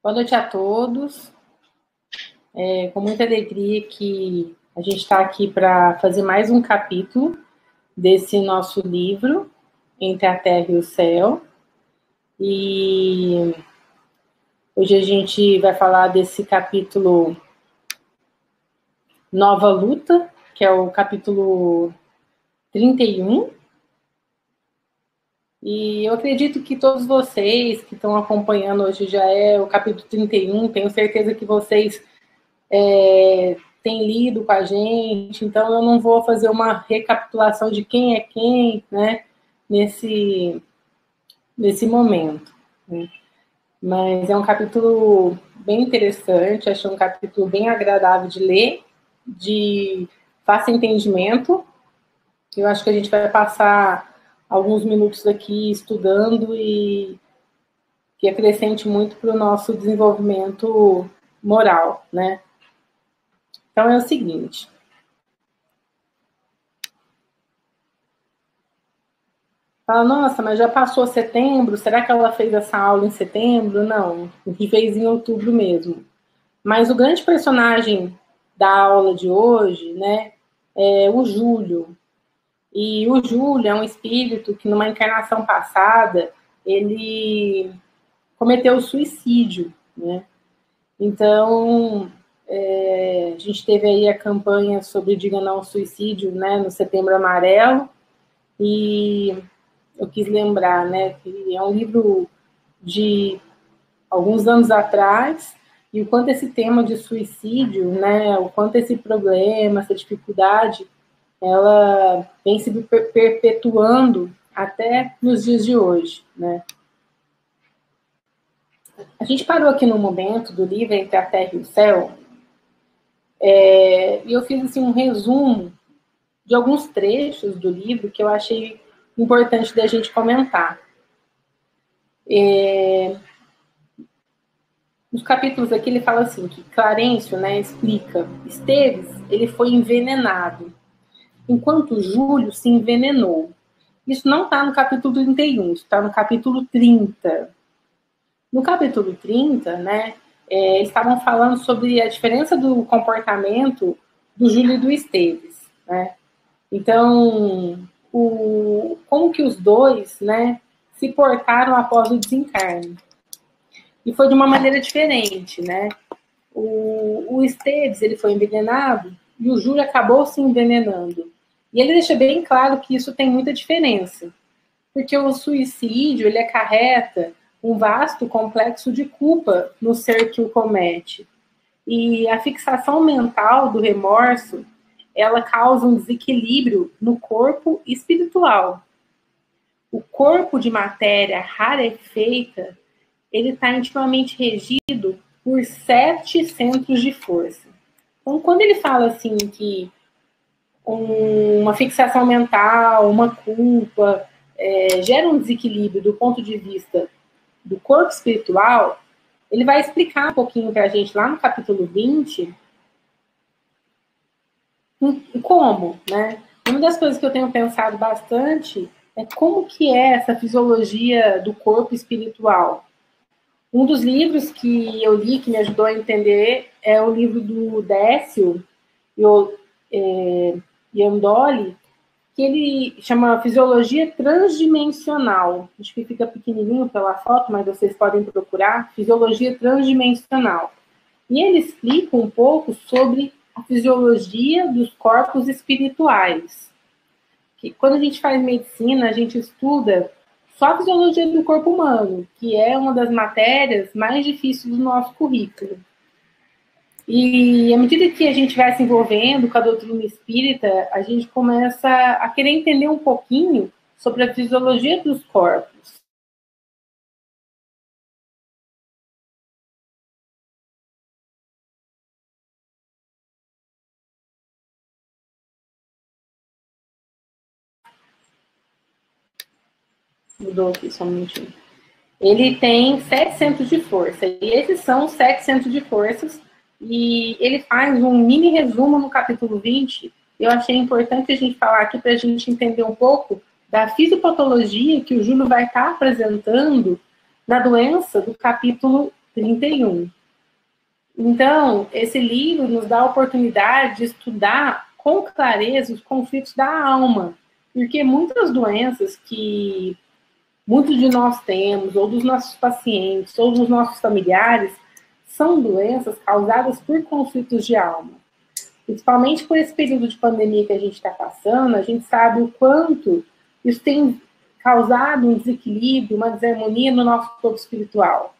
Boa noite a todos. Com muita alegria que a gente está aqui para fazer mais um capítulo desse nosso livro, Entre a Terra e o Céu. E hoje a gente vai falar desse capítulo Nova Luta, que é o capítulo 31. E eu acredito que todos vocês que estão acompanhando hoje já é o capítulo 31, tenho certeza que vocês têm lido com a gente, então eu não vou fazer uma recapitulação de quem é quem, né, nesse momento. Né? Mas é um capítulo bem interessante, achei um capítulo bem agradável de ler, de fácil entendimento. Eu acho que a gente vai passar alguns minutos aqui estudando e que acrescente muito para o nosso desenvolvimento moral, né? Então é o seguinte. Fala, nossa, mas já passou setembro? Será que ela fez essa aula em setembro? Não, que fez em outubro mesmo. Mas o grande personagem da aula de hoje, né, é o Júlio. E o Júlio é um espírito que, numa encarnação passada, ele cometeu suicídio, né? Então, a gente teve aí a campanha sobre Diga Não ao Suicídio, né, no Setembro Amarelo, e eu quis lembrar, né, que é um livro de alguns anos atrás, e o quanto esse tema de suicídio, né, o quanto esse problema, essa dificuldade, ela vem se perpetuando até nos dias de hoje, né. A gente parou aqui no momento do livro Entre a Terra e o Céu, e eu fiz assim, um resumo de alguns trechos do livro que eu achei importante da gente comentar. Nos capítulos aqui ele fala assim, que Clarencio, né, explica, Esteves, ele foi envenenado, enquanto Júlio se envenenou. Isso não está no capítulo 31, isso está no capítulo 30. No capítulo 30, né, eles estavam falando sobre a diferença do comportamento do Júlio e do Esteves, né? Então, como que os dois, né, se portaram após o desencarne. E foi de uma maneira diferente, né? O Esteves, ele foi envenenado e o Júlio acabou se envenenando. E ele deixa bem claro que isso tem muita diferença, porque o suicídio, ele acarreta um vasto complexo de culpa no ser que o comete. E a fixação mental do remorso, ela causa um desequilíbrio no corpo espiritual. O corpo de matéria rarefeita, ele está intimamente regido por 7 centros de força. Então, quando ele fala assim que uma fixação mental, uma culpa, gera um desequilíbrio do ponto de vista do corpo espiritual, ele vai explicar um pouquinho para a gente lá no capítulo 20 como, né? Uma das coisas que eu tenho pensado bastante é como que é essa fisiologia do corpo espiritual. Um dos livros que eu li, que me ajudou a entender, é o livro do Décio Iandoli, que ele chama Fisiologia Transdimensional. Acho que fica pequenininho pela foto, mas vocês podem procurar, Fisiologia Transdimensional. E ele explica um pouco sobre a fisiologia dos corpos espirituais. Que quando a gente faz medicina, a gente estuda só a fisiologia do corpo humano, que é uma das matérias mais difíceis do nosso currículo. E à medida que a gente vai se envolvendo com a doutrina espírita, a gente começa a querer entender um pouquinho sobre a fisiologia dos corpos. Mudou aqui só um minutinho. Ele tem 7 centros de força, e esses são os 7 centros de forças, e ele faz um mini resumo no capítulo 20, eu achei importante a gente falar aqui para a gente entender um pouco da fisiopatologia que o Júlio vai estar apresentando na doença do capítulo 31. Então, esse livro nos dá a oportunidade de estudar com clareza os conflitos da alma, porque muitas doenças que muitos de nós temos, ou dos nossos pacientes, ou dos nossos familiares, são doenças causadas por conflitos de alma. Principalmente por esse período de pandemia que a gente está passando, a gente sabe o quanto isso tem causado um desequilíbrio, uma desarmonia no nosso corpo espiritual.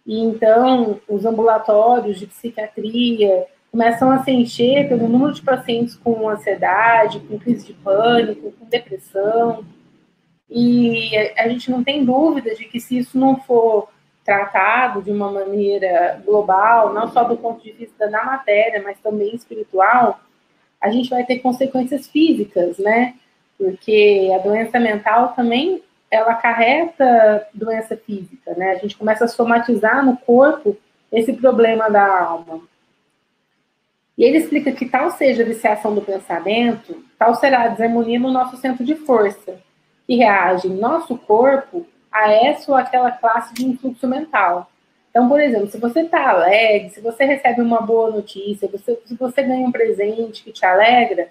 E então, os ambulatórios de psiquiatria começam a se encher pelo número de pacientes com ansiedade, com crise de pânico, com depressão. E a gente não tem dúvida de que se isso não for tratado de uma maneira global, não só do ponto de vista da matéria, mas também espiritual, a gente vai ter consequências físicas, né? Porque a doença mental também, ela acarreta doença física, né? A gente começa a somatizar no corpo esse problema da alma. E ele explica que tal seja a viciação do pensamento, tal será a desarmonia no nosso centro de força, que reage em nosso corpo a essa ou aquela classe de influxo mental. Então, por exemplo, se você está alegre, se você recebe uma boa notícia, se você ganha um presente que te alegra,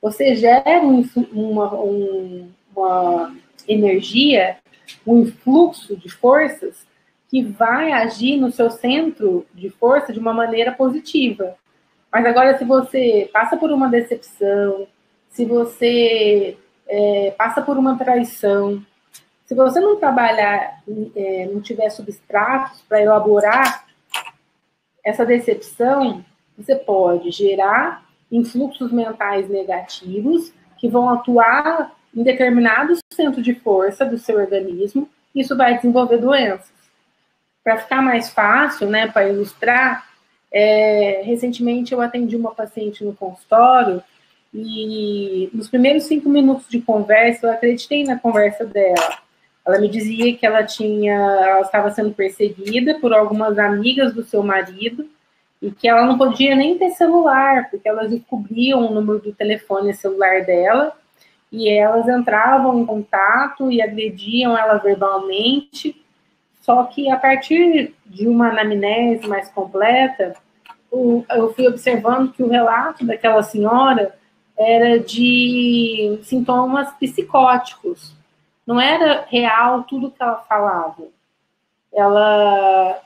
você gera uma energia, um influxo de forças que vai agir no seu centro de força de uma maneira positiva. Mas agora, se você passa por uma decepção, se você passa por uma traição, se você não trabalhar, não tiver substratos para elaborar essa decepção, você pode gerar influxos mentais negativos que vão atuar em determinados centros de força do seu organismo, e isso vai desenvolver doenças. Para ficar mais fácil, né, para ilustrar, recentemente eu atendi uma paciente no consultório e nos primeiros 5 minutos de conversa, eu acreditei na conversa dela. Ela me dizia que ela estava sendo perseguida por algumas amigas do seu marido e que ela não podia nem ter celular, porque elas descobriam o número do telefone celular dela e elas entravam em contato e agrediam ela verbalmente. Só que a partir de uma anamnese mais completa, eu fui observando que o relato daquela senhora era de sintomas psicóticos. Não era real tudo que ela falava. Ela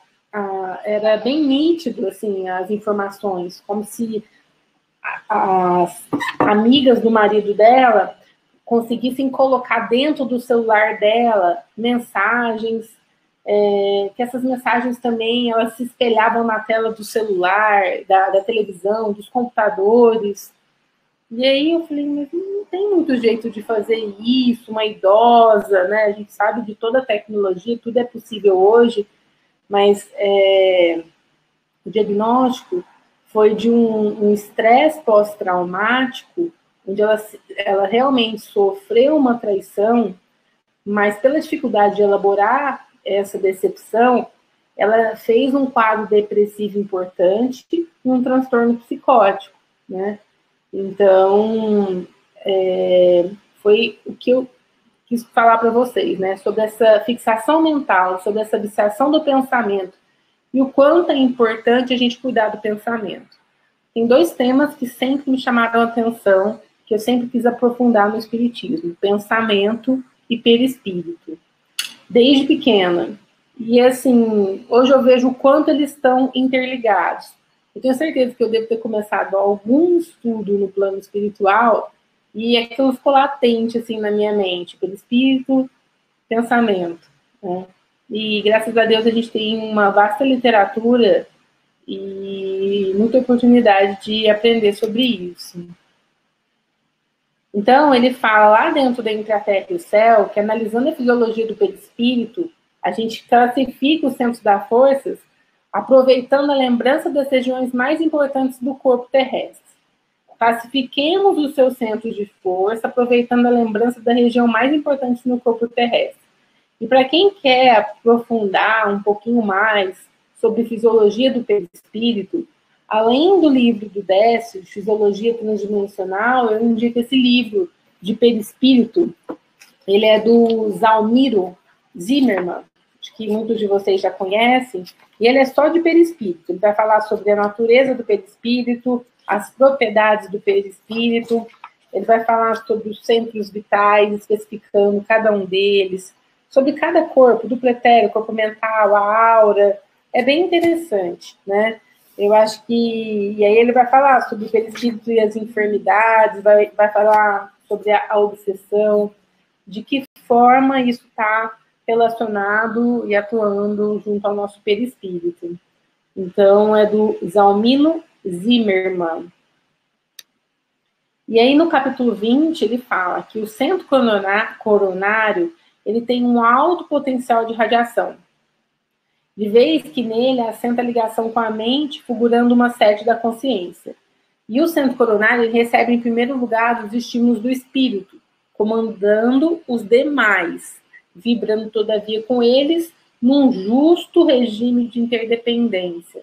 era bem nítido, assim, as informações, como se as amigas do marido dela conseguissem colocar dentro do celular dela mensagens, que essas mensagens também elas se espelhavam na tela do celular, da televisão, dos computadores. E aí eu falei, mas não tem muito jeito de fazer isso, uma idosa, né? A gente sabe de toda a tecnologia, tudo é possível hoje, mas o diagnóstico foi de um estresse pós-traumático, onde ela realmente sofreu uma traição, mas pela dificuldade de elaborar essa decepção, ela fez um quadro depressivo importante e um transtorno psicótico, né? Então, foi o que eu quis falar para vocês, né? Sobre essa fixação mental, sobre essa viciação do pensamento e o quanto é importante a gente cuidar do pensamento. Tem 2 temas que sempre me chamaram a atenção, que eu sempre quis aprofundar no espiritismo: pensamento e perispírito. Desde pequena. E, assim, hoje eu vejo o quanto eles estão interligados. Eu tenho certeza que eu devo ter começado algum estudo no plano espiritual e aquilo ficou latente, assim, na minha mente. Perispírito, pensamento, né? E, graças a Deus, a gente tem uma vasta literatura e muita oportunidade de aprender sobre isso. Então, ele fala lá dentro da Entre a Terra e o Céu, que analisando a fisiologia do perispírito, a gente classifica os centros das forças, aproveitando a lembrança das regiões mais importantes do corpo terrestre. Classifiquemos os seus centros de força, aproveitando a lembrança da região mais importante no corpo terrestre. E para quem quer aprofundar um pouquinho mais sobre fisiologia do perispírito, Além do livro do Décio, Fisiologia Transdimensional, eu indico esse livro de perispírito. Ele é do Zalmiro Zimmermann, acho que muitos de vocês já conhecem, e ele é só de perispírito. Ele vai falar sobre a natureza do perispírito, as propriedades do perispírito, ele vai falar sobre os centros vitais, especificando cada um deles, sobre cada corpo, do pretéreo, corpo mental, a aura. É bem interessante, né? Eu acho que... E aí ele vai falar sobre o perispírito e as enfermidades, vai falar sobre a obsessão, de que forma isso está relacionado e atuando junto ao nosso perispírito. Então, é do Zalmiro Zimmermann. E aí, no capítulo 20, ele fala que o centro coronário ele tem um alto potencial de radiação, de vez que nele assenta a ligação com a mente, figurando uma sede da consciência. E o centro coronário ele recebe, em primeiro lugar, os estímulos do espírito, comandando os demais, vibrando, todavia, com eles, num justo regime de interdependência.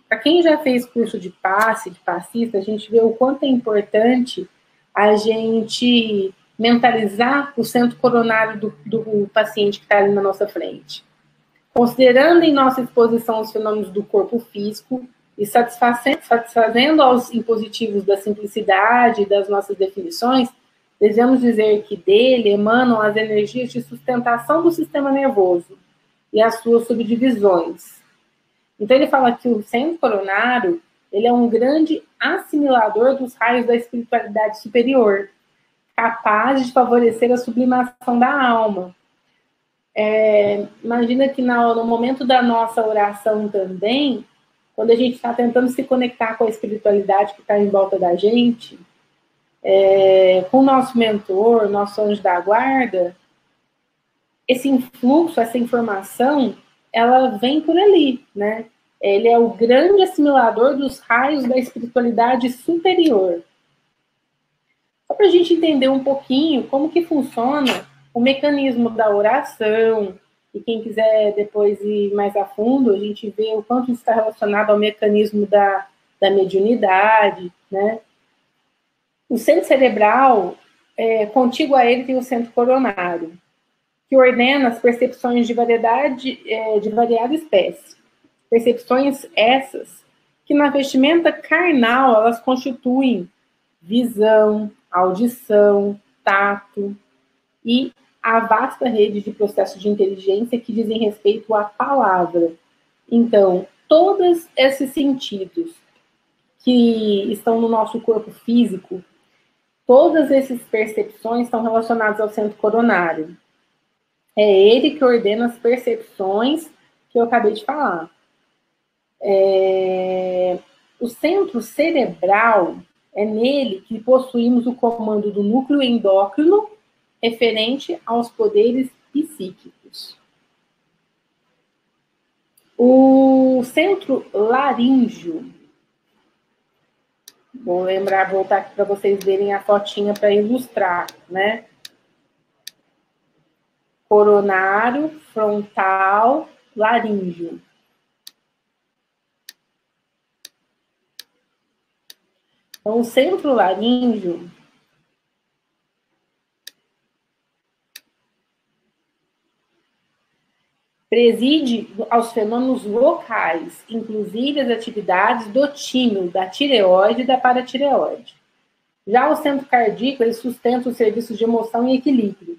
Para quem já fez curso de passe, de passista, a gente vê o quanto é importante a gente mentalizar o centro coronário do paciente que está ali na nossa frente. Considerando em nossa exposição os fenômenos do corpo físico e satisfazendo aos impositivos da simplicidade e das nossas definições, devemos dizer que dele emanam as energias de sustentação do sistema nervoso e as suas subdivisões. Então, ele fala que o centro coronário ele é um grande assimilador dos raios da espiritualidade superior, capaz de favorecer a sublimação da alma. Imagina que no momento da nossa oração também, quando a gente está tentando se conectar com a espiritualidade que está em volta da gente, com o nosso mentor, nosso anjo da guarda, esse influxo, essa informação, ela vem por ali, né? Ele é o grande assimilador dos raios da espiritualidade superior. Só para a gente entender um pouquinho como que funciona o mecanismo da oração, e quem quiser depois ir mais a fundo, a gente vê o quanto isso está relacionado ao mecanismo da mediunidade, né? O centro cerebral, contíguo a ele tem o centro coronário, que ordena as percepções de variada espécie. Percepções essas que na vestimenta carnal elas constituem visão, audição, tato e a vasta rede de processos de inteligência que dizem respeito à palavra. Então, todos esses sentidos que estão no nosso corpo físico, todas essas percepções estão relacionadas ao centro coronário. É ele que ordena as percepções que eu acabei de falar. O centro cerebral, é nele que possuímos o comando do núcleo endócrino referente aos poderes psíquicos. O centro laríngeo, vou voltar aqui para vocês verem a fotinha para ilustrar, né? Coronário, frontal, laríngeo. Então, o centro laríngeo preside aos fenômenos locais, inclusive as atividades do timo, da tireoide e da paratireoide. Já o centro cardíaco, ele sustenta os serviços de emoção e equilíbrio.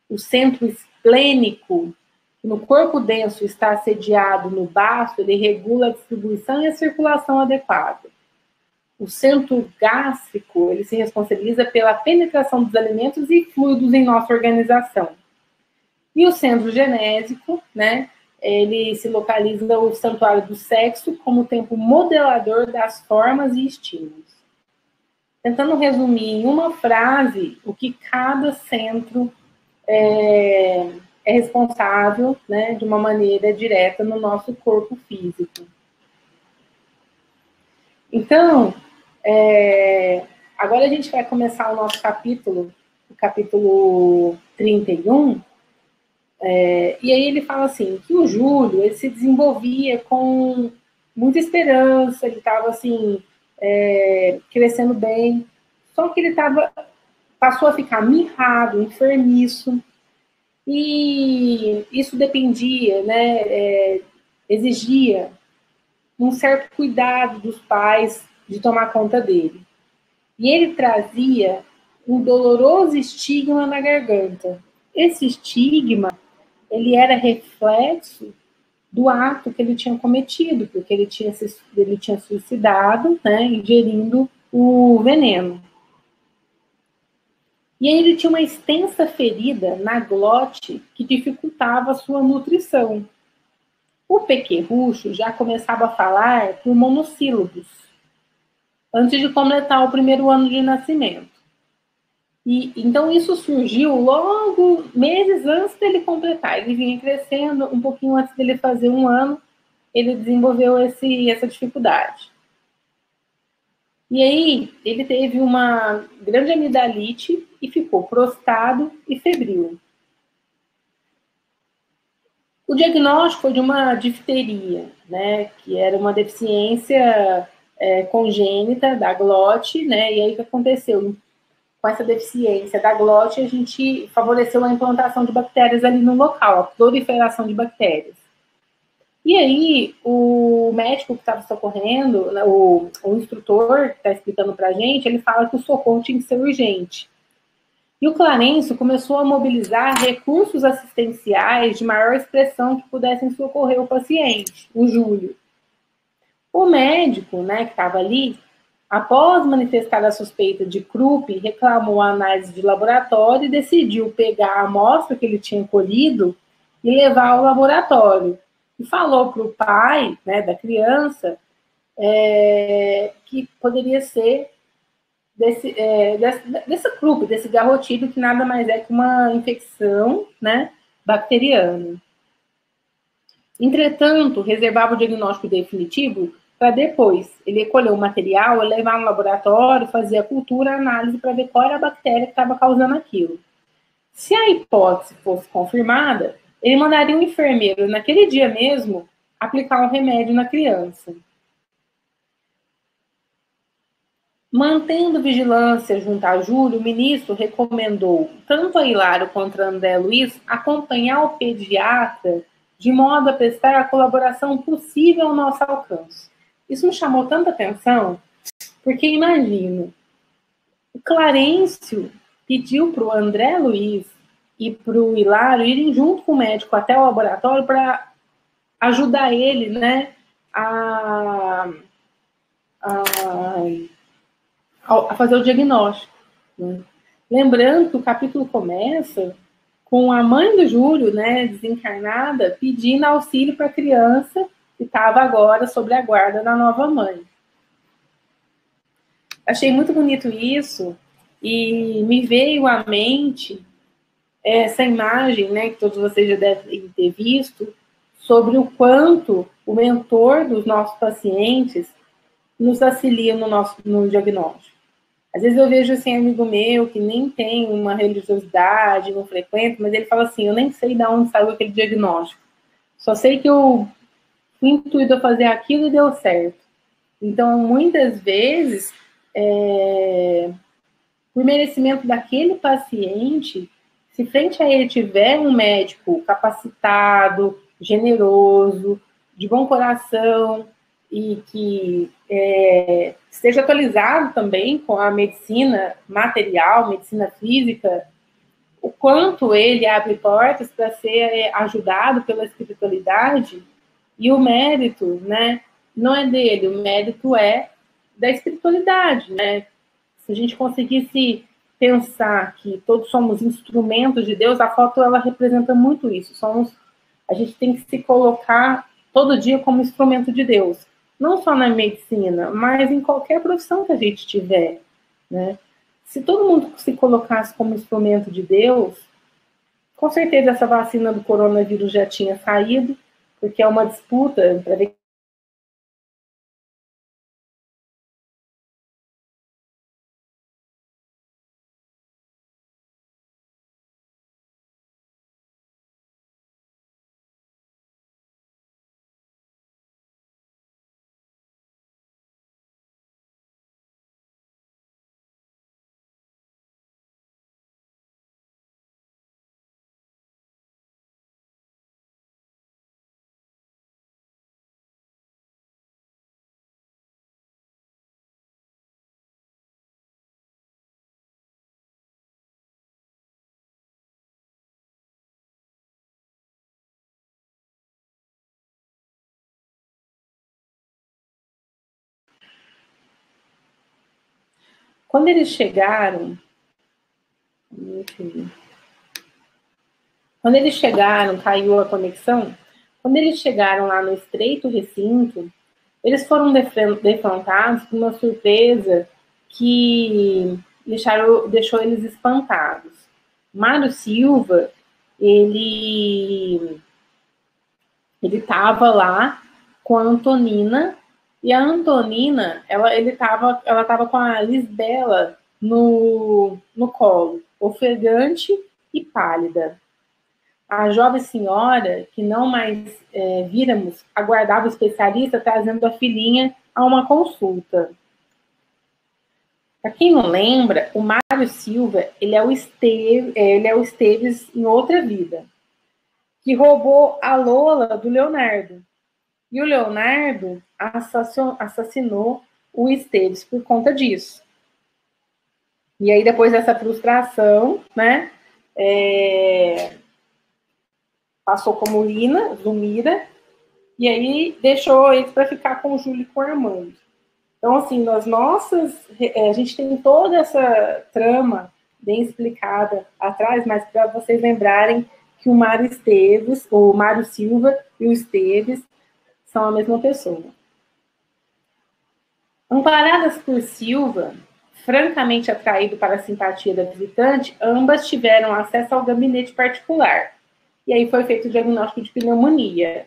O centro esplênico, que no corpo denso está sediado no baço, ele regula a distribuição e a circulação adequada. O centro gástrico, ele se responsabiliza pela penetração dos alimentos e fluidos em nossa organização. E o centro genésico, né, ele se localiza no santuário do sexo como tempo modelador das formas e estímulos. Tentando resumir em uma frase o que cada centro é responsável, né, de uma maneira direta no nosso corpo físico. Então, agora a gente vai começar o nosso capítulo, o capítulo 31, e aí ele fala assim, que o Júlio ele se desenvolvia com muita esperança, ele estava assim, crescendo bem, só que ele passou a ficar mirrado, enfermiço, e isso dependia, né, exigia um certo cuidado dos pais de tomar conta dele. E ele trazia um doloroso estigma na garganta. Esse estigma, ele era reflexo do ato que ele tinha cometido, porque ele tinha suicidado, né, ingerindo o veneno. E aí ele tinha uma extensa ferida na glote que dificultava a sua nutrição. O pequerrucho já começava a falar por monossílabos, antes de completar o primeiro ano de nascimento. E então isso surgiu logo meses antes dele completar. Ele vinha crescendo, um pouquinho antes dele fazer um ano, ele desenvolveu essa dificuldade. E aí ele teve uma grande amidalite e ficou prostrado e febril. O diagnóstico foi de uma difteria, né, que era uma deficiência congênita da glote, né, e aí o que aconteceu? Com essa deficiência da glote, a gente favoreceu a implantação de bactérias ali no local, a proliferação de bactérias. E aí, o médico que estava socorrendo, né, o instrutor que está explicando para a gente, ele fala que o socorro tinha que ser urgente. E o Clarencio começou a mobilizar recursos assistenciais de maior expressão que pudessem socorrer o paciente, o Júlio. O médico, né, que estava ali, após manifestar a suspeita de Krupp, reclamou a análise de laboratório e decidiu pegar a amostra que ele tinha colhido e levar ao laboratório. E falou para o pai, né, da criança que poderia ser desse Krupp, desse garrotido, que nada mais é que uma infecção, né, bacteriana. Entretanto, reservava o diagnóstico definitivo para depois. Ele recolheu o material, levar no laboratório, fazer a cultura, a análise para ver qual era a bactéria que estava causando aquilo. Se a hipótese fosse confirmada, ele mandaria um enfermeiro, naquele dia mesmo, aplicar um remédio na criança. Mantendo vigilância junto a Júlio, o ministro recomendou tanto a Hilário quanto a André Luiz acompanhar o pediatra de modo a prestar a colaboração possível ao nosso alcance. Isso me chamou tanta atenção, porque imagino, o Clarencio pediu para o André Luiz e para o Hilário irem junto com o médico até o laboratório para ajudar ele, né, a fazer o diagnóstico. Né? Lembrando que o capítulo começa com a mãe do Júlio, né, desencarnada, pedindo auxílio para a criança que estava agora sob a guarda da nova mãe. Achei muito bonito isso e me veio à mente essa imagem, né, que todos vocês já devem ter visto, sobre o quanto o mentor dos nossos pacientes nos auxilia no diagnóstico. Às vezes eu vejo assim, amigo meu que nem tem uma religiosidade, não frequenta, mas ele fala assim, eu nem sei de onde saiu aquele diagnóstico. Só sei que eu fui intuído a fazer aquilo e deu certo. Então, muitas vezes, por merecimento daquele paciente, se frente a ele tiver um médico capacitado, generoso, de bom coração e que esteja atualizado também com a medicina material, medicina física, o quanto ele abre portas para ser ajudado pela espiritualidade, e o mérito, né, não é dele, o mérito é da espiritualidade, né? Se a gente conseguisse pensar que todos somos instrumentos de Deus, a foto ela representa muito isso. A gente tem que se colocar todo dia como instrumento de Deus, não só na medicina, mas em qualquer profissão que a gente tiver, né? Se todo mundo se colocasse como instrumento de Deus, com certeza essa vacina do coronavírus já tinha saído, porque é uma disputa para ver Quando eles chegaram, caiu a conexão. Quando eles chegaram lá no estreito recinto, eles foram defrontados por uma surpresa que deixou eles espantados. Mário Silva, ele estava lá com a Antonina, e a Antonina, ela estava com a Lisbela no colo, ofegante e pálida. A jovem senhora, que não mais víramos, aguardava o especialista trazendo a filhinha a uma consulta. Para quem não lembra, o Mário Silva, ele é o Esteves em outra vida, que roubou a Lola do Leonardo. E o Leonardo assassinou o Esteves por conta disso. E aí, depois dessa frustração, né, passou como Zumira, e aí deixou eles para ficar com o Júlio e com o Armando. Então, assim, a gente tem toda essa trama bem explicada atrás, mas para vocês lembrarem que o Mário Silva e o Esteves são a mesma pessoa. Amparadas por Silva, francamente atraído para a simpatia da visitante, ambas tiveram acesso ao gabinete particular. E aí foi feito o diagnóstico de pneumonia.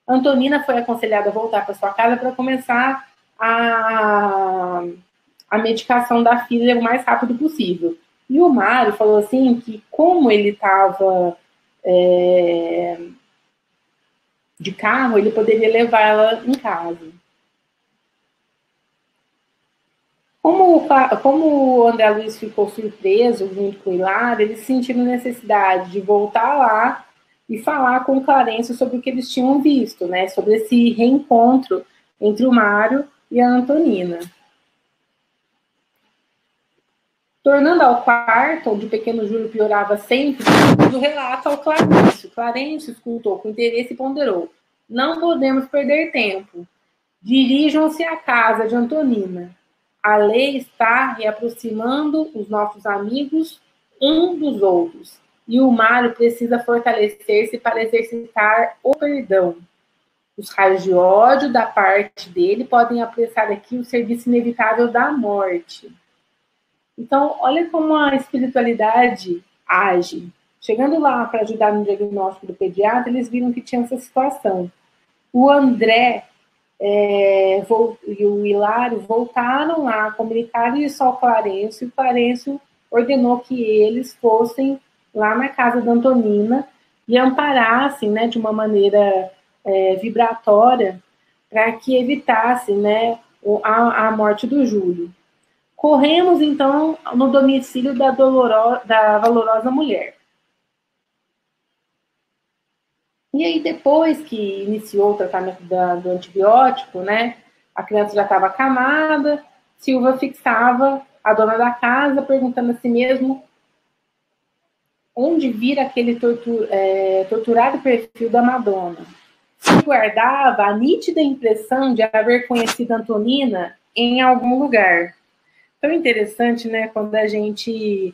Antonina foi aconselhada a voltar para sua casa para começar a medicação da filha o mais rápido possível. E o Mário falou assim que, como ele estava de carro, ele poderia levá-la em casa. Como o André Luiz ficou surpreso junto com o Hilário, eles sentiram necessidade de voltar lá e falar com o Clarencio sobre o que eles tinham visto, né? Sobre esse reencontro entre o Mário e a Antonina. Tornando ao quarto, onde o pequeno Júlio piorava sempre, o relato ao Clarencio. Clarencio escutou com interesse e ponderou: não podemos perder tempo. Dirijam-se à casa de Antonina. A lei está reaproximando os nossos amigos um dos outros. E o Mário precisa fortalecer-se para exercitar o perdão. Os raios de ódio da parte dele podem apressar aqui o serviço inevitável da morte. Então, olha como a espiritualidade age. Chegando lá para ajudar no diagnóstico do pediatra, eles viram que tinha essa situação. O André e o Hilário voltaram lá, comunicaram isso ao Clarencio, e o Clarencio ordenou que eles fossem lá na casa da Antonina e amparassem, né, de uma maneira vibratória, para que evitassem, né, a morte do Júlio. Corremos, então, no domicílio da valorosa mulher. E aí, depois que iniciou o tratamento do antibiótico, né, a criança já estava acamada, Silva fixava a dona da casa, perguntando a si mesmo onde vira aquele torturado perfil da Madonna. E guardava a nítida impressão de haver conhecido Antonina em algum lugar. Tão interessante, né, quando a gente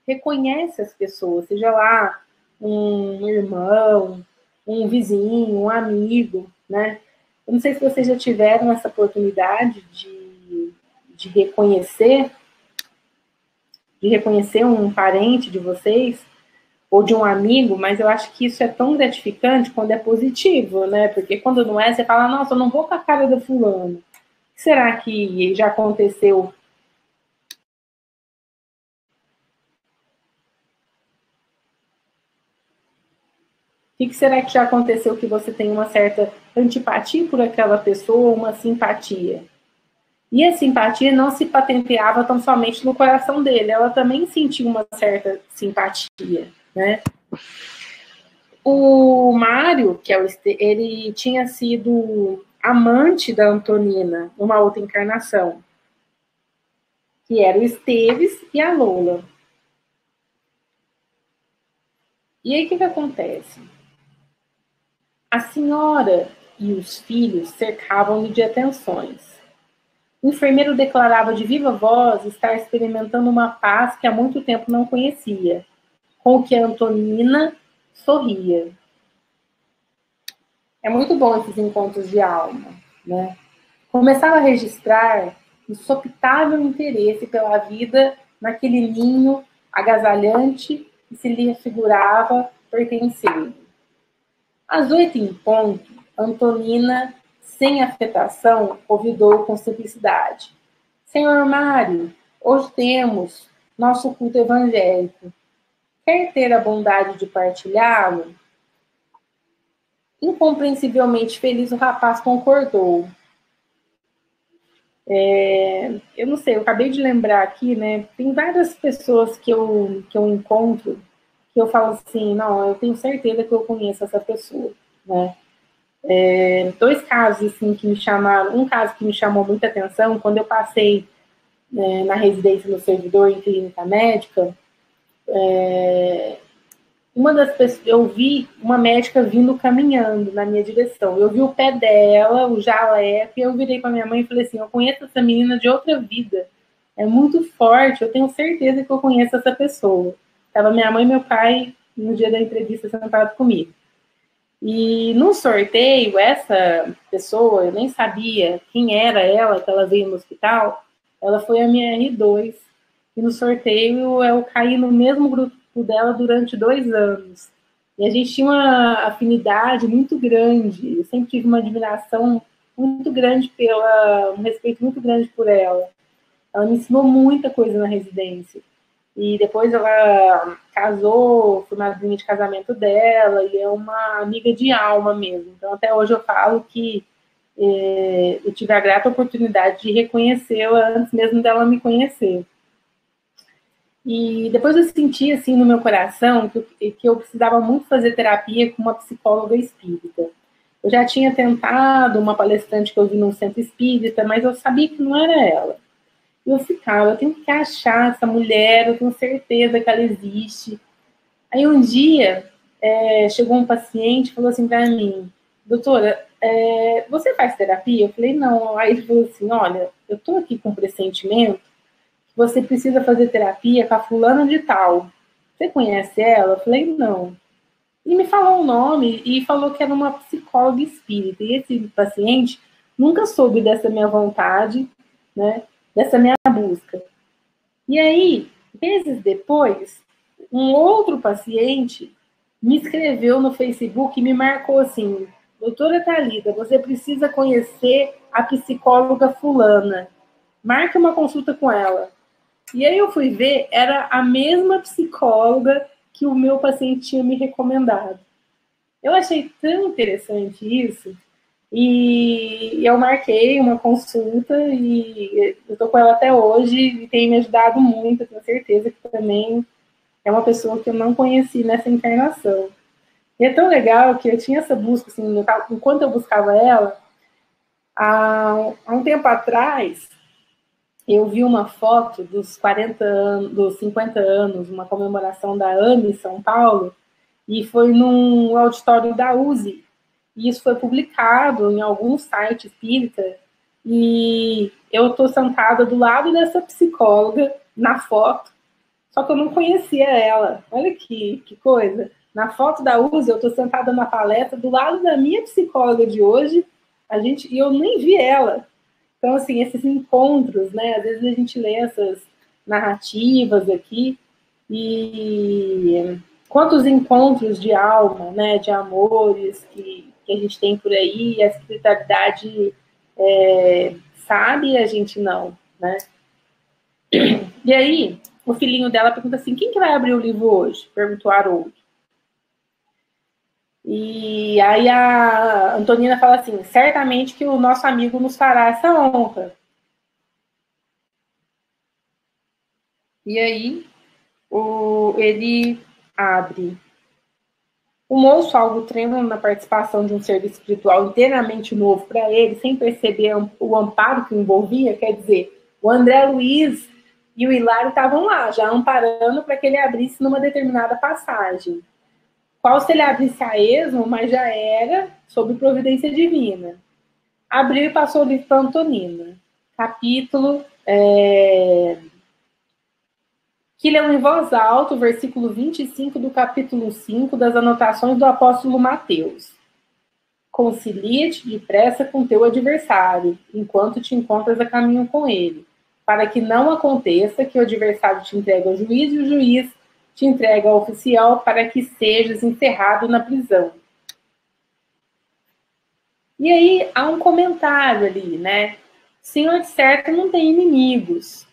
reconhece as pessoas, seja lá um irmão, um vizinho, um amigo, né? Eu não sei se vocês já tiveram essa oportunidade de reconhecer um parente de vocês ou de um amigo, mas eu acho que isso é tão gratificante quando é positivo, né? Porque quando não é, você fala, nossa, eu não vou com a cara do fulano. O que será que já aconteceu? O que será que já aconteceu que você tem uma certa antipatia por aquela pessoa, uma simpatia? E a simpatia não se patenteava tão somente no coração dele, ela também sentia uma certa simpatia, né? O Mário, ele tinha sido amante da Antonina, numa outra encarnação, que era o Esteves e a Lola. E aí, o que acontece? A senhora e os filhos cercavam-lhe de atenções. O enfermeiro declarava de viva voz estar experimentando uma paz que há muito tempo não conhecia, com o que a Antonina sorria. É muito bom esses encontros de alma, né? Começava a registrar insopitável interesse pela vida naquele ninho agasalhante que se lhe figurava pertencendo. Às 8 em ponto, Antonina, sem afetação, convidou com simplicidade. Senhor Mário, hoje temos nosso culto evangélico. Quer ter a bondade de partilhá-lo? Incompreensivelmente feliz, o rapaz concordou. Eu não sei, eu acabei de lembrar aqui, né? Tem várias pessoas que eu encontro que eu falo assim, não, eu tenho certeza que eu conheço essa pessoa, né? Dois casos assim que me chamaram, um caso que me chamou muita atenção quando eu passei, né, na residência no servidor em clínica médica. Uma das pessoas, eu vi uma médica vindo caminhando na minha direção. Eu vi o pé dela, o jaleco, e eu virei para minha mãe e falei assim: eu conheço essa menina de outra vida. É muito forte, eu tenho certeza que eu conheço essa pessoa. Tava minha mãe e meu pai no dia da entrevista sentados comigo. E no sorteio, essa pessoa, eu nem sabia quem era ela, que ela veio no hospital, ela foi a minha R2. E no sorteio eu caí no mesmo grupo dela durante 2 anos. E a gente tinha uma afinidade muito grande. Eu sempre tive uma admiração muito grande um respeito muito grande por ela. Ela me ensinou muita coisa na residência. E depois ela casou, fui madrinha de casamento dela, e é uma amiga de alma mesmo. Então, até hoje eu falo que eu tive a grata oportunidade de reconhecê-la antes mesmo dela me conhecer. E depois eu senti, assim, no meu coração que eu precisava muito fazer terapia com uma psicóloga espírita. Eu já tinha tentado uma palestrante que eu vi num centro espírita, mas eu sabia que não era ela. Eu ficava, eu tenho que achar essa mulher, eu tenho certeza que ela existe. Aí um dia, chegou um paciente e falou assim para mim: doutora, você faz terapia? Eu falei, não. Aí ele falou assim: olha, eu estou aqui com um pressentimento que você precisa fazer terapia com a fulana de tal. Você conhece ela? Eu falei, não. E me falou o nome e falou que era uma psicóloga espírita. E esse paciente nunca soube dessa minha vontade, né, dessa minha busca. E aí, meses depois, um outro paciente me escreveu no Facebook e me marcou assim: doutora Thalida, você precisa conhecer a psicóloga fulana. Marque uma consulta com ela. E aí eu fui ver, era a mesma psicóloga que o meu paciente tinha me recomendado. Eu achei tão interessante isso. E eu marquei uma consulta e eu estou com ela até hoje e tem me ajudado muito. Eu tenho certeza que também é uma pessoa que eu não conheci nessa encarnação. E é tão legal que eu tinha essa busca, assim, enquanto eu buscava ela, há um tempo atrás, eu vi uma foto dos 40 anos, dos 50 anos, uma comemoração da AME em São Paulo, e foi num auditório da USE. E isso foi publicado em algum site espírita, e eu estou sentada do lado dessa psicóloga na foto, só que eu não conhecia ela. Olha que coisa. Na foto da USE, eu estou sentada na palestra do lado da minha psicóloga de hoje, e eu nem vi ela. Então, assim, esses encontros, né? Às vezes a gente lê essas narrativas aqui e quantos encontros de alma, né? De amores que a gente tem por aí, e a espiritualidade sabe e a gente não, né? E aí, o filhinho dela pergunta assim: quem que vai abrir o livro hoje? Perguntou Haroldo. E aí a Antonina fala assim: certamente que o nosso amigo nos fará essa honra. E aí ele abre. O moço, algo trêmulo na participação de um serviço espiritual inteiramente novo para ele, sem perceber o amparo que o envolvia, quer dizer, o André Luiz e o Hilário estavam lá, já amparando para que ele abrisse numa determinada passagem. Qual se ele abrisse a esmo, mas já era sob providência divina. Abriu e passou o livro para Antonina. capítulo que leu em voz alta o versículo 25 do capítulo 5 das anotações do apóstolo Mateus. Concilia-te depressa com teu adversário, enquanto te encontras a caminho com ele, para que não aconteça que o adversário te entregue ao juiz e o juiz te entregue ao oficial para que sejas encerrado na prisão. E aí há um comentário ali, né? O Senhor de certo não tem inimigos.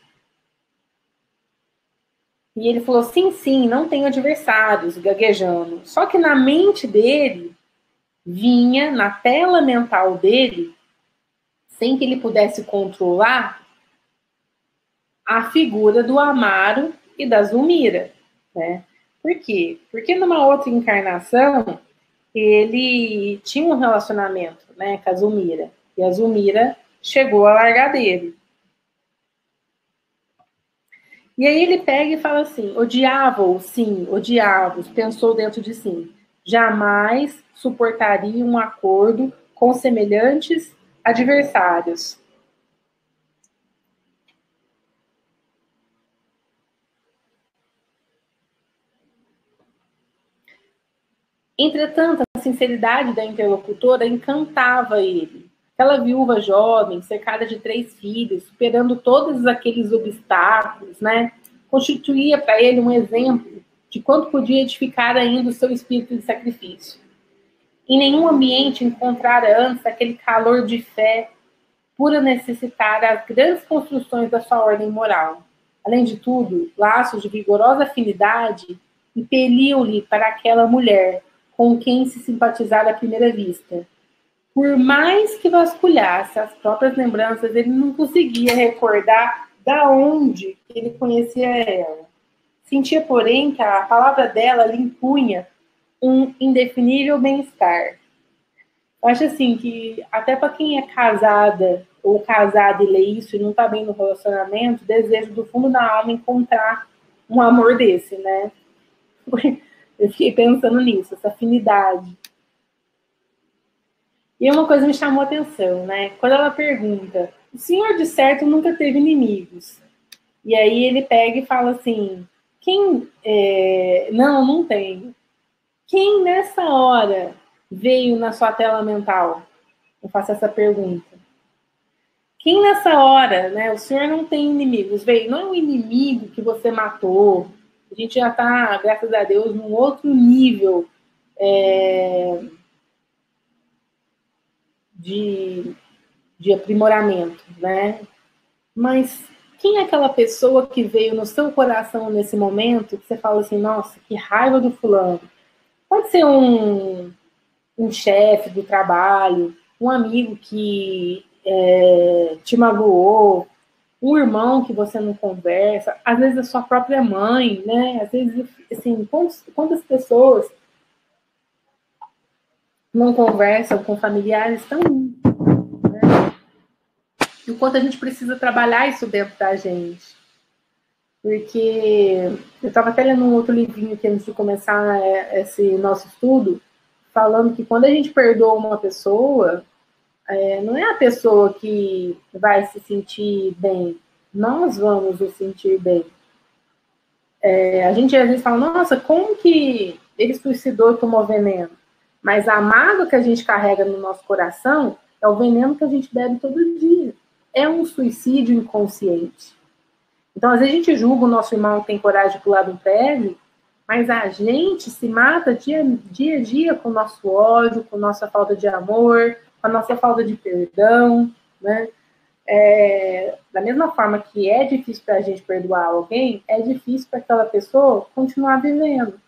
E ele falou, sim, não tenho adversários, gaguejando. Só que na mente dele, vinha na tela mental dele, sem que ele pudesse controlar, a figura do Amaro e da Zulmira, né? Por quê? Porque numa outra encarnação, ele tinha um relacionamento, né, com a Zulmira. E a Zulmira chegou a largar dele. E aí ele pega e fala assim, odiava-o, sim, odiava-os, pensou dentro de si. Jamais suportaria um acordo com semelhantes adversários. Entretanto, a sinceridade da interlocutora encantava ele. Aquela viúva jovem, cercada de 3 filhos, superando todos aqueles obstáculos, né, constituía para ele um exemplo de quanto podia edificar ainda o seu espírito de sacrifício. Em nenhum ambiente encontrara antes aquele calor de fé pura necessitar as grandes construções da sua ordem moral. Além de tudo, laços de vigorosa afinidade impeliam-lhe para aquela mulher com quem se simpatizara à primeira vista. Por mais que vasculhasse as próprias lembranças, ele não conseguia recordar da onde ele conhecia ela. Sentia, porém, que a palavra dela lhe impunha um indefinível bem-estar. Eu acho assim que até para quem é casada ou casado e lê isso e não está bem no relacionamento, desejo do fundo da alma encontrar um amor desse, né? Eu fiquei pensando nisso, essa afinidade. E uma coisa me chamou a atenção, né? Quando ela pergunta, o senhor de certo nunca teve inimigos? E aí ele pega e fala assim, não tenho. Quem nessa hora veio na sua tela mental? Eu faço essa pergunta. Quem nessa hora, né? O senhor não tem inimigos, veio, não é um inimigo que você matou. A gente já está, graças a Deus, num outro nível de aprimoramento, né? Mas quem é aquela pessoa que veio no seu coração nesse momento que você fala assim, nossa, que raiva do fulano? Pode ser um chefe do trabalho, um amigo que te magoou, um irmão que você não conversa, às vezes a sua própria mãe, né? Às vezes, assim, quantas pessoas não conversam com familiares tão, né? E o quanto a gente precisa trabalhar isso dentro da gente. Porque eu estava até lendo um outro livrinho aqui antes de começar esse nosso estudo, falando que quando a gente perdoa uma pessoa, não é a pessoa que vai se sentir bem, nós vamos nos sentir bem. A gente às vezes fala, nossa, como que ele suicidou e tomou veneno? Mas a mágoa que a gente carrega no nosso coração é o veneno que a gente bebe todo dia. É um suicídio inconsciente. Então, às vezes a gente julga o nosso irmão que tem coragem de pular de um prédio, mas a gente se mata dia a dia com o nosso ódio, com a nossa falta de amor, com a nossa falta de perdão, né? Da mesma forma que é difícil para a gente perdoar alguém, é difícil para aquela pessoa continuar vivendo.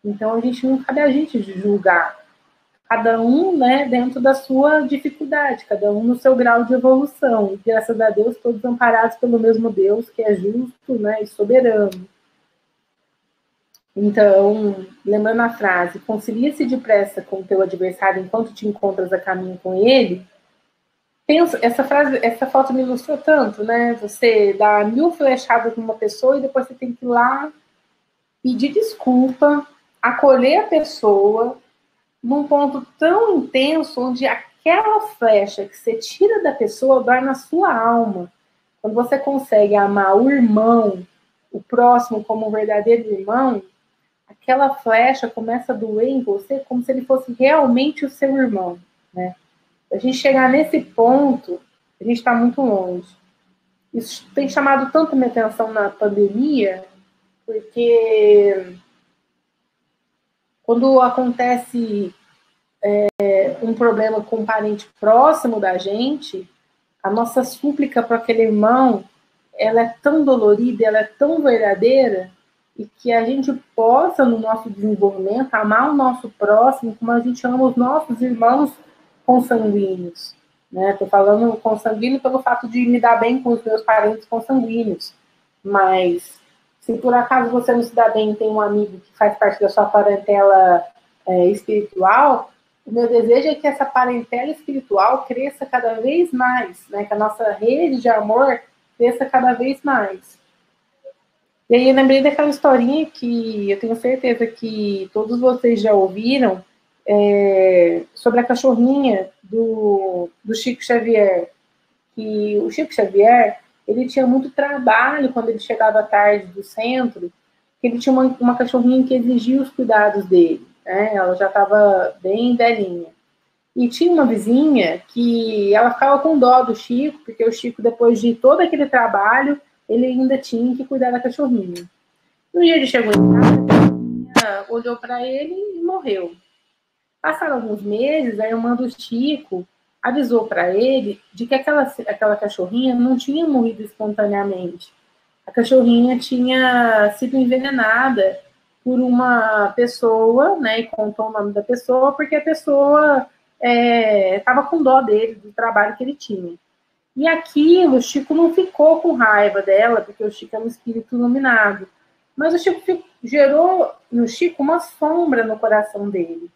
Então, a gente não cabe a gente de julgar. Cada um, né, dentro da sua dificuldade, cada um no seu grau de evolução. E, graças a Deus, todos amparados pelo mesmo Deus, que é justo, né, e soberano. Então, lembrando a frase, concilia-se depressa com o teu adversário enquanto te encontras a caminho com ele. Pensa, essa foto me ilustrou tanto, né? Você dá 1000 flechadas numa pessoa e depois você tem que ir lá pedir desculpa, acolher a pessoa num ponto tão intenso onde aquela flecha que você tira da pessoa dói na sua alma. Quando você consegue amar o irmão, o próximo como um verdadeiro irmão, aquela flecha começa a doer em você como se ele fosse realmente o seu irmão, né? A gente chegar nesse ponto, a gente está muito longe. Isso tem chamado tanto minha atenção na pandemia, porque quando acontece um problema com um parente próximo da gente, a nossa súplica para aquele irmão, ela é tão dolorida, ela é tão verdadeira, e que a gente possa, no nosso desenvolvimento, amar o nosso próximo como a gente ama os nossos irmãos consanguíneos. Estou falando consanguíneo pelo fato de me dar bem com os meus parentes consanguíneos. Mas, se por acaso você não se dá bem e tem um amigo que faz parte da sua parentela espiritual, o meu desejo é que essa parentela espiritual cresça cada vez mais, né? Que a nossa rede de amor cresça cada vez mais. E aí eu lembrei daquela historinha que eu tenho certeza que todos vocês já ouviram, sobre a cachorrinha do Chico Xavier. Que o Chico Xavier, ele tinha muito trabalho quando ele chegava tarde do centro, que ele tinha uma cachorrinha que exigia os cuidados dele, né? Ela já estava bem velhinha. E tinha uma vizinha que ela ficava com dó do Chico, porque o Chico, depois de todo aquele trabalho, ele ainda tinha que cuidar da cachorrinha. Um dia ele chegou em casa, a cachorrinha olhou para ele e morreu. Passaram alguns meses, a irmã do Chico avisou para ele de que aquela cachorrinha não tinha morrido espontaneamente. A cachorrinha tinha sido envenenada por uma pessoa, né, e contou o nome da pessoa, porque a pessoa estava com dó dele, do trabalho que ele tinha. E aquilo, o Chico não ficou com raiva dela, porque o Chico é um espírito iluminado. Mas o Chico gerou no Chico uma sombra no coração dele.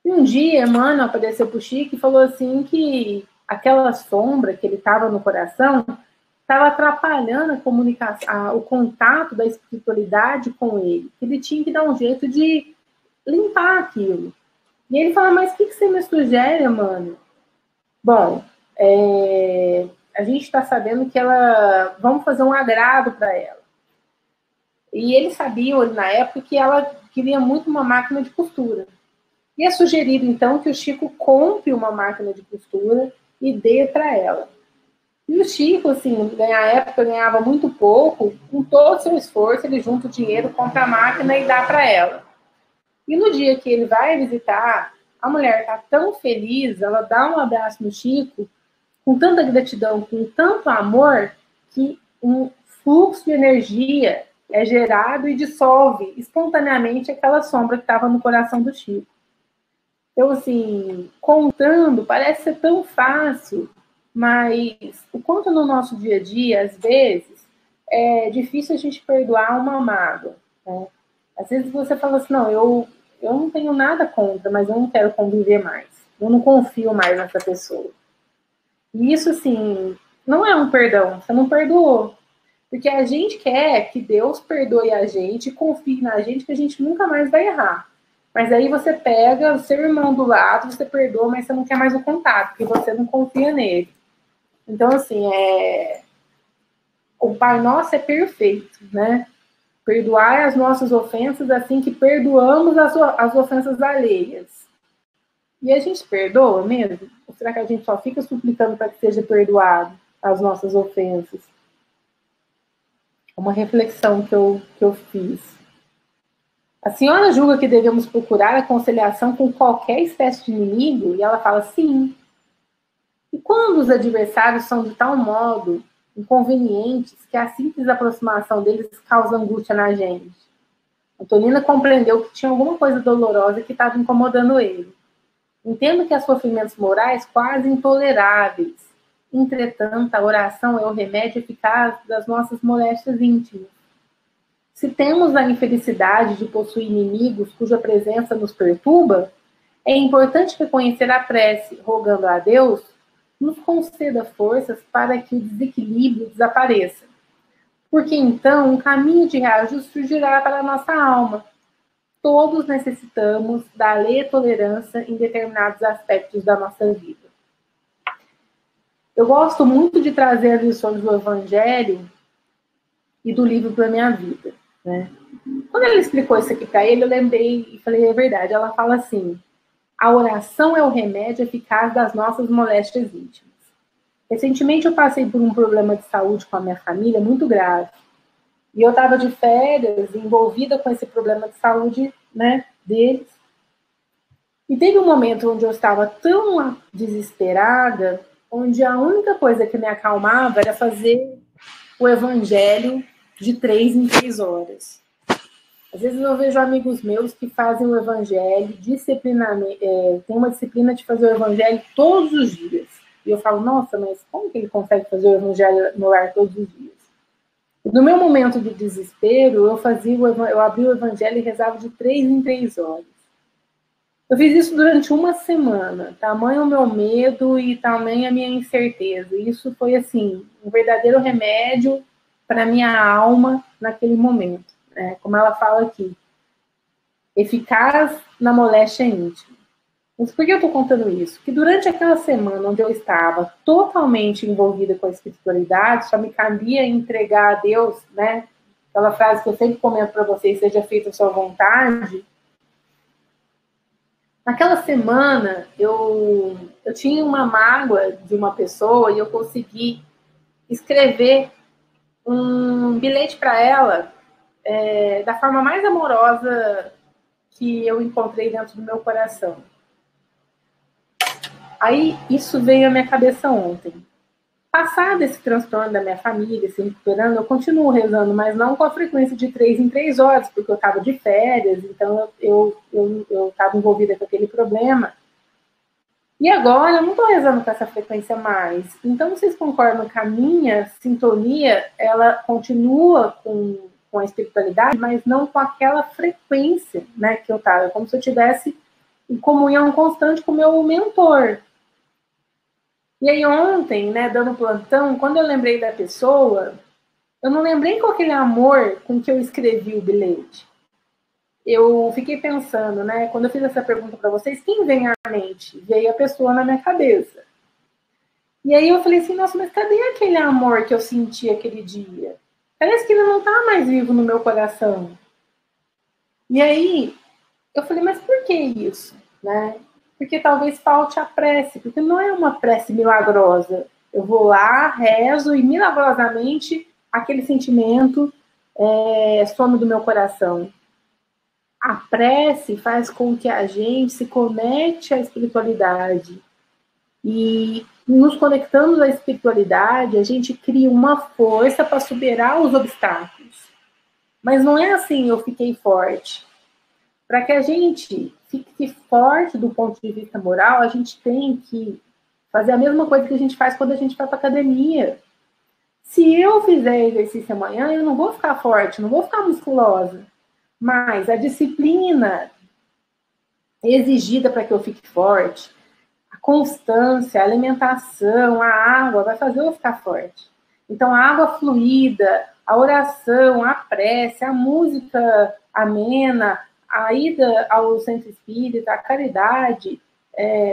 E um dia, Emmanuel apareceu para o Chico e falou assim que aquela sombra que ele estava no coração estava atrapalhando a comunicação, o contato da espiritualidade com ele. Ele tinha que dar um jeito de limpar aquilo. E ele fala, mas o que você me sugere, Emmanuel? Bom, a gente está sabendo que vamos fazer um agrado para ela. E ele sabia, na época, que ela queria muito uma máquina de costura. E é sugerido, então, que o Chico compre uma máquina de costura e dê para ela. E o Chico, assim, na época, ganhava muito pouco, com todo o seu esforço, ele junta o dinheiro, compra a máquina e dá para ela. E no dia que ele vai visitar, a mulher está tão feliz, ela dá um abraço no Chico, com tanta gratidão, com tanto amor, que um fluxo de energia é gerado e dissolve espontaneamente aquela sombra que estava no coração do Chico. Então, assim, contando, parece ser tão fácil, mas o quanto no nosso dia a dia, às vezes, é difícil a gente perdoar uma mágoa, né? Às vezes você fala assim, não, eu não tenho nada contra, mas eu não quero conviver mais. Eu não confio mais nessa pessoa. E isso, assim, não é um perdão, você não perdoou. Porque a gente quer que Deus perdoe a gente, confie na gente, que a gente nunca mais vai errar. Mas aí você pega o seu irmão do lado, você perdoa, mas você não quer mais o contato, porque você não confia nele. Então, assim, o Pai Nosso é perfeito, né? Perdoar as nossas ofensas assim que perdoamos as ofensas alheias. E a gente perdoa mesmo? Ou será que a gente só fica suplicando para que seja perdoado as nossas ofensas? Uma reflexão que eu fiz. A senhora julga que devemos procurar a conciliação com qualquer espécie de inimigo? E ela fala, sim. E quando os adversários são de tal modo inconvenientes que a simples aproximação deles causa angústia na gente? Antonina compreendeu que tinha alguma coisa dolorosa que estava incomodando ele. Entendo que há sofrimentos morais quase intoleráveis. Entretanto, a oração é o remédio eficaz das nossas moléstias íntimas. Se temos a infelicidade de possuir inimigos cuja presença nos perturba, é importante reconhecer a prece, rogando a Deus, nos conceda forças para que o desequilíbrio desapareça. Porque então um caminho de reajuste surgirá para a nossa alma. todos necessitamos da lei e tolerância em determinados aspectos da nossa vida. Eu gosto muito de trazer as lições do Evangelho e do livro para a minha vida, né? Quando ela explicou isso aqui para ele, eu lembrei e falei, é verdade. Ela fala assim, a oração é o remédio eficaz das nossas moléstias íntimas. Recentemente eu passei por um problema de saúde com a minha família muito grave. E eu estava de férias, envolvida com esse problema de saúde, né, deles. E teve um momento onde eu estava tão desesperada, onde a única coisa que me acalmava era fazer o evangelho de 3 em 3 horas. Às vezes eu vejo amigos meus que fazem o evangelho, tem uma disciplina de fazer o evangelho todos os dias. E eu falo, nossa, mas como que ele consegue fazer o evangelho no ar todos os dias? E no meu momento de desespero, eu abri o evangelho e rezava de 3 em 3 horas. Eu fiz isso durante uma semana, tamanho o meu medo e tamanho a minha incerteza. Isso foi, assim, um verdadeiro remédio para a minha alma naquele momento. Né? Como ela fala aqui, eficaz na moléstia íntima. Mas por que eu estou contando isso? Que durante aquela semana onde eu estava totalmente envolvida com a espiritualidade, só me cabia entregar a Deus, né? Aquela frase que eu sempre comento para vocês, seja feita a sua vontade. Naquela semana, eu tinha uma mágoa de uma pessoa e eu consegui escrever um bilhete para ela da forma mais amorosa que eu encontrei dentro do meu coração. Aí, isso veio à minha cabeça ontem. Passado esse transtorno da minha família, se recuperando, eu continuo rezando, mas não com a frequência de 3 em 3 horas, porque eu estava de férias, então eu estava envolvida com aquele problema. E agora eu não estou rezando com essa frequência mais. Então, vocês concordam que a minha sintonia, ela continua com a espiritualidade, mas não com aquela frequência, né, que eu estava. Como se eu estivesse em comunhão constante com o meu mentor. E aí ontem, né, dando plantão, quando eu lembrei da pessoa, eu não lembrei com aquele amor com que eu escrevi o bilhete. Eu fiquei pensando, né, quando eu fiz essa pergunta para vocês, quem vem à mente? Veio a pessoa na minha cabeça. E aí eu falei assim, nossa, mas cadê aquele amor que eu senti aquele dia? Parece que ele não está mais vivo no meu coração. E aí eu falei, mas por que isso, né? Porque talvez falte a prece, porque não é uma prece milagrosa. Eu vou lá, rezo e milagrosamente aquele sentimento some do meu coração. A prece faz com que a gente se conecte à espiritualidade. E nos conectando à espiritualidade, a gente cria uma força para superar os obstáculos. Mas não é assim, eu fiquei forte. Para que a gente fique forte do ponto de vista moral, a gente tem que fazer a mesma coisa que a gente faz quando a gente vai para a academia. Se eu fizer exercício amanhã, eu não vou ficar forte, não vou ficar musculosa. Mas a disciplina exigida para que eu fique forte, a constância, a alimentação, a água, vai fazer eu ficar forte. Então, a água fluida, a oração, a prece, a música amena, a ida ao centro espírita, a caridade,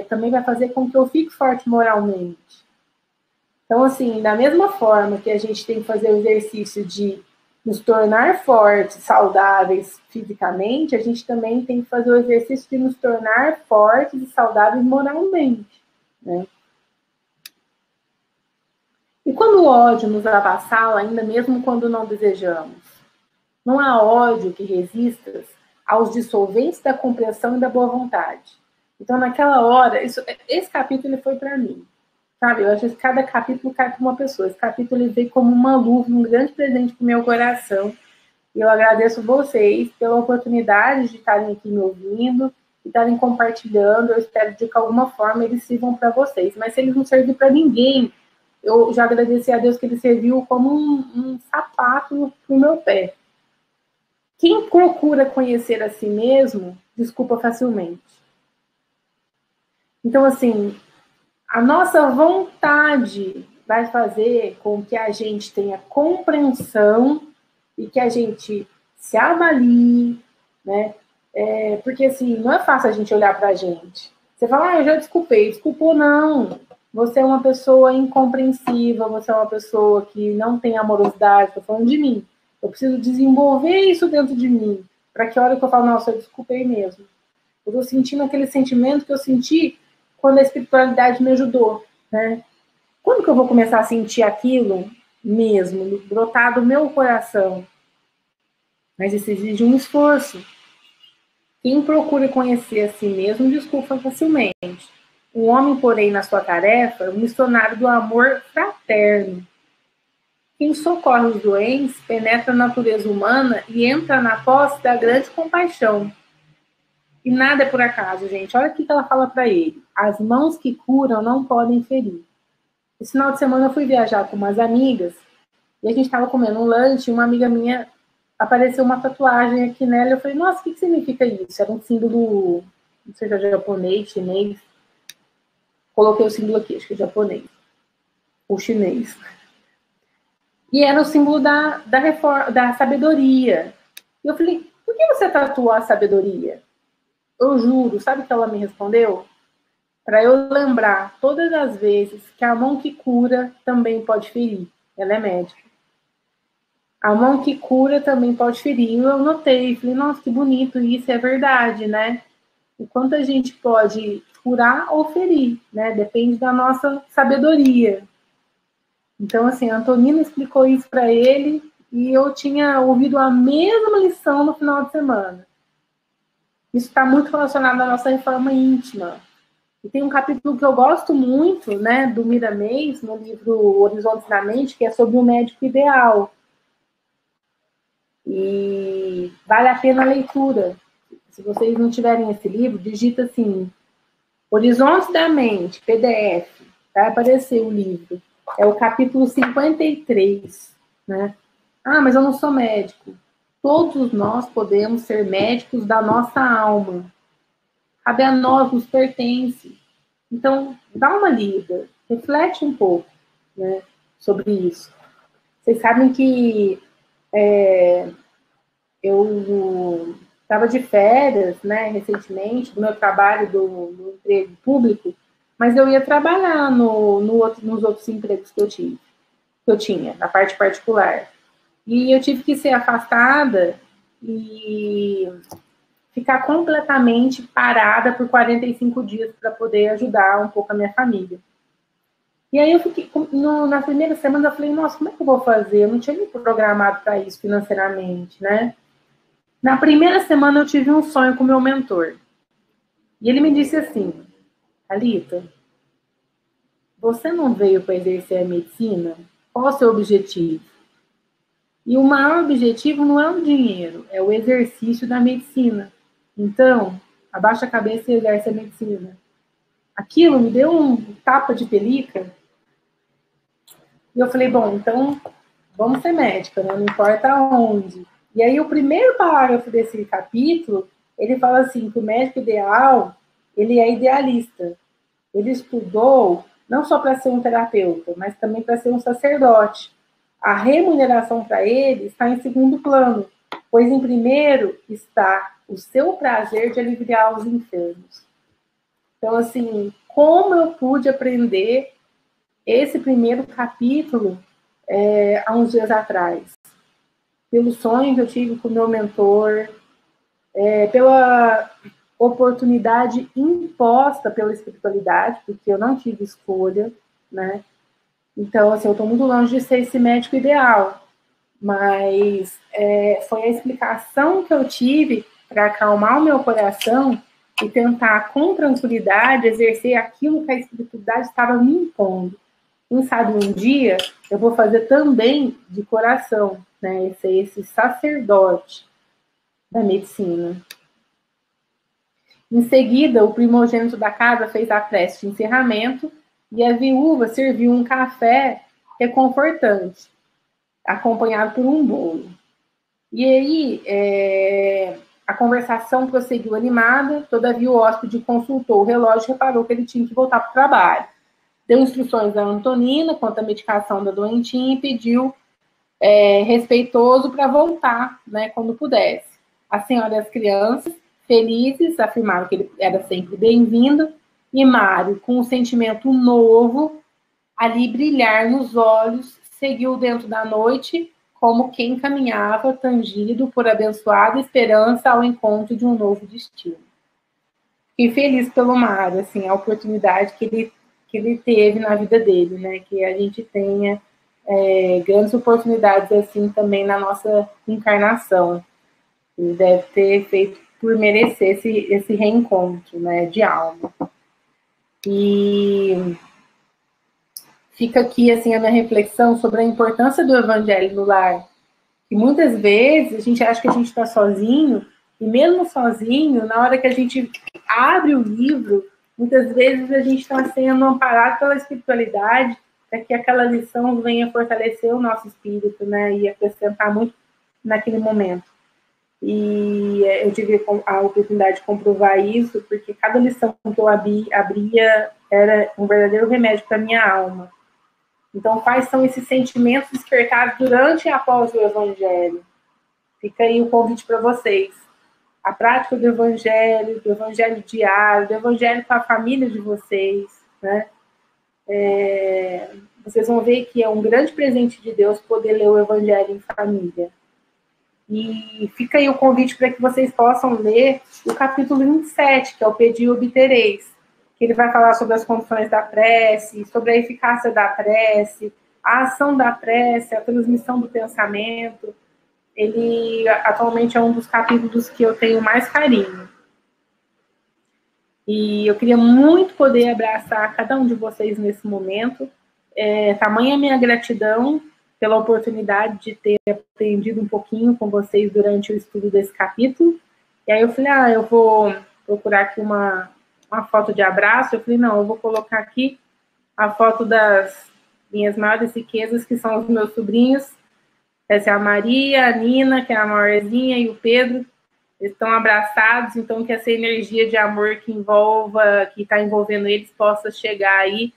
também vai fazer com que eu fique forte moralmente. Então, assim, da mesma forma que a gente tem que fazer o exercício de nos tornar fortes, saudáveis fisicamente, a gente também tem que fazer o exercício de nos tornar fortes e saudáveis moralmente, né? E quando o ódio nos avassala, ainda mesmo quando não desejamos, não há ódio que resista aos dissolventes da compreensão e da boa vontade. Então, naquela hora, esse capítulo ele foi para mim. Sabe, eu acho que cada capítulo cai para uma pessoa. Esse capítulo ele veio como uma luva, um grande presente para o meu coração. E eu agradeço vocês pela oportunidade de estarem aqui me ouvindo, de estarem compartilhando. Eu espero de que alguma forma eles sirvam para vocês. Mas se eles não servirem para ninguém, eu já agradeci a Deus que ele serviu como um sapato para o meu pé. Quem procura conhecer a si mesmo, desculpa facilmente. Então, assim, a nossa vontade vai fazer com que a gente tenha compreensão e que a gente se avalie, né? Porque, assim, não é fácil a gente olhar pra gente. Você fala, eu já desculpei. Desculpou, não. Você é uma pessoa incompreensiva, você é uma pessoa que não tem amorosidade. Tô falando de mim. Eu preciso desenvolver isso dentro de mim, para que a hora que eu falo, nossa, eu desculpei mesmo. Eu tô sentindo aquele sentimento que eu senti quando a espiritualidade me ajudou, né? Quando que eu vou começar a sentir aquilo mesmo, brotar do meu coração? Mas isso exige um esforço. Quem procura conhecer a si mesmo desculpa facilmente. O homem, porém, na sua tarefa, é um missionário do amor fraterno. Quem socorre os doentes penetra a natureza humana e entra na posse da grande compaixão. E nada é por acaso, gente. Olha o que ela fala para ele. As mãos que curam não podem ferir. Esse final de semana eu fui viajar com umas amigas e a gente estava comendo um lanche e uma amiga minha apareceu uma tatuagem aqui nela. Eu falei, nossa, o que significa isso? Era um símbolo, não sei se é japonês, chinês. Coloquei o símbolo aqui, acho que é japonês. Ou chinês. E era o símbolo da sabedoria. E eu falei, por que você tatuou a sabedoria? Eu juro, sabe o que ela me respondeu? Para eu lembrar todas as vezes que a mão que cura também pode ferir. Ela é médica. A mão que cura também pode ferir. E eu notei, falei, nossa, que bonito isso, é verdade, né? O quanto a gente pode curar ou ferir, né? Depende da nossa sabedoria. Então, assim, a Antonina explicou isso para ele e eu tinha ouvido a mesma lição no final de semana. Isso está muito relacionado à nossa reforma íntima. E tem um capítulo que eu gosto muito, né, do Miramês, no livro Horizontes da Mente, que é sobre o médico ideal. E vale a pena a leitura. Se vocês não tiverem esse livro, digita assim, Horizontes da Mente, PDF, vai aparecer o livro. É o capítulo 53, né? Ah, mas eu não sou médico. Todos nós podemos ser médicos da nossa alma. Cabe a nós, nos pertence. Então, dá uma lida, reflete um pouco, né, sobre isso. Vocês sabem que eu estava de férias, né, recentemente, do meu trabalho no emprego público, mas eu ia trabalhar nos outros empregos que eu tinha, na parte particular. E eu tive que ser afastada e ficar completamente parada por 45 dias para poder ajudar um pouco a minha família. E aí eu fiquei, na primeira semana eu falei, nossa, como é que eu vou fazer? Eu não tinha me programado para isso financeiramente, né? Na primeira semana eu tive um sonho com o meu mentor. E ele me disse assim, Thalita, você não veio para exercer a medicina? Qual é o seu objetivo? E o maior objetivo não é o dinheiro, é o exercício da medicina. Então, abaixa a cabeça e exerce a medicina. Aquilo me deu um tapa de pelica. E eu falei, bom, então vamos ser médica, né? Não importa onde. E aí o primeiro parágrafo desse capítulo, ele fala assim, que o médico ideal, ele é idealista. Ele estudou não só para ser um terapeuta, mas também para ser um sacerdote. A remuneração para ele está em segundo plano, pois em primeiro está o seu prazer de aliviar os enfermos. Então, assim, como eu pude aprender esse primeiro capítulo há uns dias atrás? Pelo sonho que eu tive com o meu mentor, pela oportunidade imposta pela espiritualidade, porque eu não tive escolha, né? Então, assim, eu estou muito longe de ser esse médico ideal, mas foi a explicação que eu tive para acalmar o meu coração e tentar, com tranquilidade, exercer aquilo que a espiritualidade estava me impondo. Quem sabe um dia eu vou fazer também de coração, né? Esse sacerdote da medicina. Em seguida, o primogênito da casa fez a prece de encerramento e a viúva serviu um café reconfortante, acompanhado por um bolo. E aí, a conversação prosseguiu animada, todavia o hóspede consultou o relógio e reparou que ele tinha que voltar para o trabalho. Deu instruções à Antonina quanto à medicação da doentinha e pediu respeitoso para voltar, né, quando pudesse. A senhora e as crianças felizes, afirmaram que ele era sempre bem-vindo, e Mário, com um sentimento novo, ali brilhar nos olhos, seguiu dentro da noite, como quem caminhava, tangido por abençoada esperança ao encontro de um novo destino. Fiquei feliz pelo Mário, assim, a oportunidade que ele teve na vida dele, né? Que a gente tenha grandes oportunidades assim também na nossa encarnação. Ele deve ter feito por merecer esse reencontro, né, de alma. E fica aqui assim a minha reflexão sobre a importância do evangelho no lar. Que muitas vezes a gente acha que a gente está sozinho, e mesmo sozinho, na hora que a gente abre o livro, muitas vezes a gente está sendo amparado pela espiritualidade para que aquela lição venha fortalecer o nosso espírito, né, e acrescentar muito naquele momento. E eu tive a oportunidade de comprovar isso, porque cada lição que eu abria era um verdadeiro remédio para a minha alma. Então, quais são esses sentimentos despertados durante e após o Evangelho? Fica aí o convite para vocês. A prática do Evangelho diário, do Evangelho com a família de vocês, né? Vocês vão ver que é um grande presente de Deus poder ler o Evangelho em família. E fica aí o convite para que vocês possam ler o capítulo 27, que é o Pedi e Obtereis, que ele vai falar sobre as condições da prece, sobre a eficácia da prece, a ação da prece, a transmissão do pensamento. Ele atualmente é um dos capítulos que eu tenho mais carinho. E eu queria muito poder abraçar cada um de vocês nesse momento. Tamanha a minha gratidão pela oportunidade de ter aprendido um pouquinho com vocês durante o estudo desse capítulo. E aí eu falei, eu vou procurar aqui uma foto de abraço. Eu falei, não, eu vou colocar aqui a foto das minhas maiores riquezas, que são os meus sobrinhos. Essa é a Maria, a Nina, que é a maiorzinha, e o Pedro. Eles estão abraçados, então que essa energia de amor que está envolvendo eles, possa chegar aí,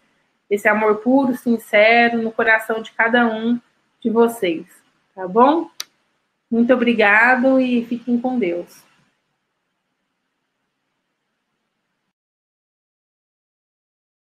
esse amor puro, sincero, no coração de cada um de vocês, tá bom? Muito obrigado e fiquem com Deus.